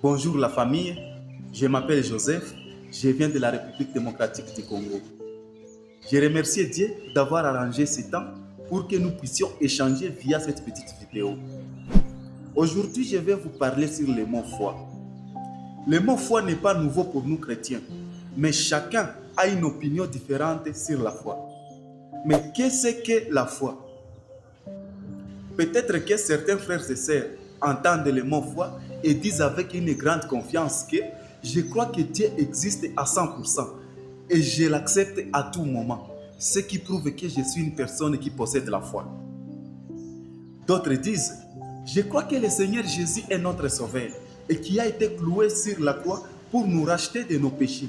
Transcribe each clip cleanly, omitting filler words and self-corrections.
Bonjour la famille, je m'appelle Joseph, je viens de la République démocratique du Congo. Je remercie Dieu d'avoir arrangé ce temps pour que nous puissions échanger via cette petite vidéo. Aujourd'hui, je vais vous parler sur le mot foi. Le mot foi n'est pas nouveau pour nous chrétiens, mais chacun a une opinion différente sur la foi. Mais qu'est-ce que la foi? Peut-être que certains frères et sœurs entendent le mot foi et disent avec une grande confiance que je crois que Dieu existe à 100% et je l'accepte à tout moment, ce qui prouve que je suis une personne qui possède la foi. D'autres disent, je crois que le Seigneur Jésus est notre sauveur et qui a été cloué sur la croix pour nous racheter de nos péchés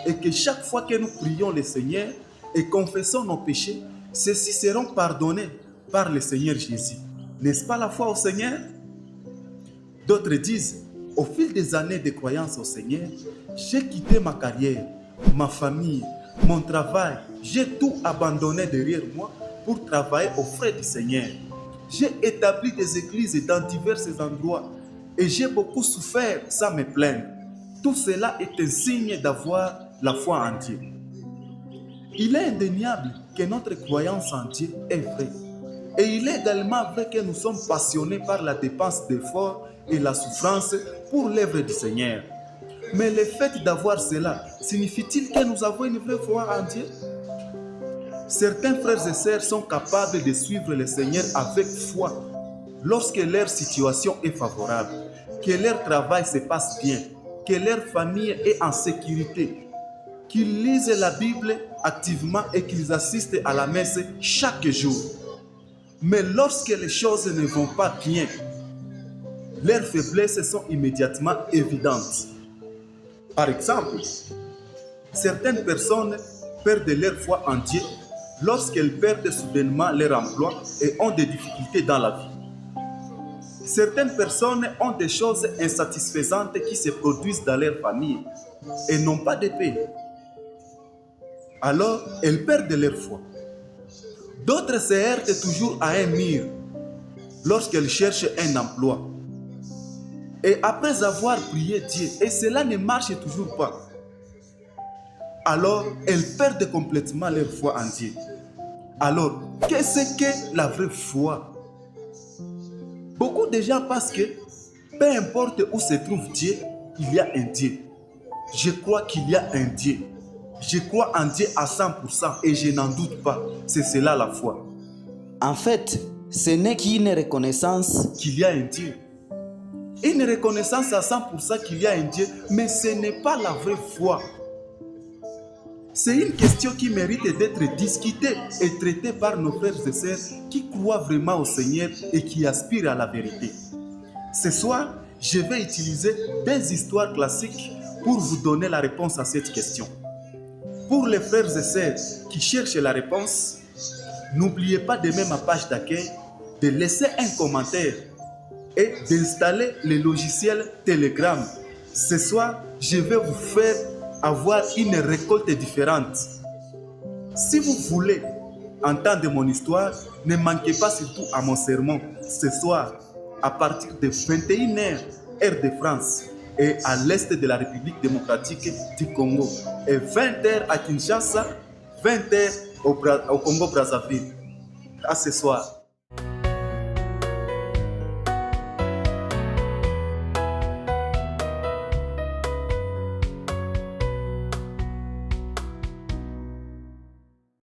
et que chaque fois que nous prions le Seigneur et confessons nos péchés, ceux-ci seront pardonnés par le Seigneur Jésus. N'est-ce pas la foi au Seigneur? D'autres disent, au fil des années de croyance au Seigneur, j'ai quitté ma carrière, ma famille, mon travail, j'ai tout abandonné derrière moi pour travailler aux frais du Seigneur. J'ai établi des églises dans divers endroits et j'ai beaucoup souffert sans me plaindre. Tout cela est un signe d'avoir la foi en Dieu. Il est indéniable que notre croyance en Dieu est vraie. Et il est également vrai que nous sommes passionnés par la dépense d'efforts et la souffrance pour l'œuvre du Seigneur. Mais le fait d'avoir cela, signifie-t-il que nous avons une vraie foi en Dieu? Certains frères et sœurs sont capables de suivre le Seigneur avec foi lorsque leur situation est favorable, que leur travail se passe bien, que leur famille est en sécurité, qu'ils lisent la Bible activement et qu'ils assistent à la messe chaque jour. Mais lorsque les choses ne vont pas bien, leurs faiblesses sont immédiatement évidentes. Par exemple, certaines personnes perdent leur foi en Dieu lorsqu'elles perdent soudainement leur emploi et ont des difficultés dans la vie. Certaines personnes ont des choses insatisfaisantes qui se produisent dans leur famille et n'ont pas de paix. Alors, elles perdent leur foi. D'autres se heurtent toujours à un mur lorsqu'elles cherchent un emploi. Et après avoir prié Dieu, et cela ne marche toujours pas, alors elles perdent complètement leur foi en Dieu. Alors, qu'est-ce que la vraie foi? Beaucoup de gens pensent que peu importe où se trouve Dieu, il y a un Dieu. Je crois qu'il y a un Dieu. Je crois en Dieu à 100% et je n'en doute pas. C'est cela la foi. En fait, ce n'est qu'une reconnaissance qu'il y a un Dieu. Une reconnaissance à 100% qu'il y a un Dieu, mais ce n'est pas la vraie foi. C'est une question qui mérite d'être discutée et traitée par nos frères et sœurs qui croient vraiment au Seigneur et qui aspirent à la vérité. Ce soir, je vais utiliser des histoires classiques pour vous donner la réponse à cette question. Pour les frères et sœurs qui cherchent la réponse, n'oubliez pas de mettre ma page d'accueil, de laisser un commentaire et d'installer le logiciel Telegram. Ce soir, je vais vous faire avoir une récolte différente. Si vous voulez entendre mon histoire, ne manquez pas surtout à mon sermon ce soir à partir de 21h, heure de France, et à l'est de la République démocratique du Congo, et 20h à Kinshasa, 20h au Congo-Brazzaville. À ce soir.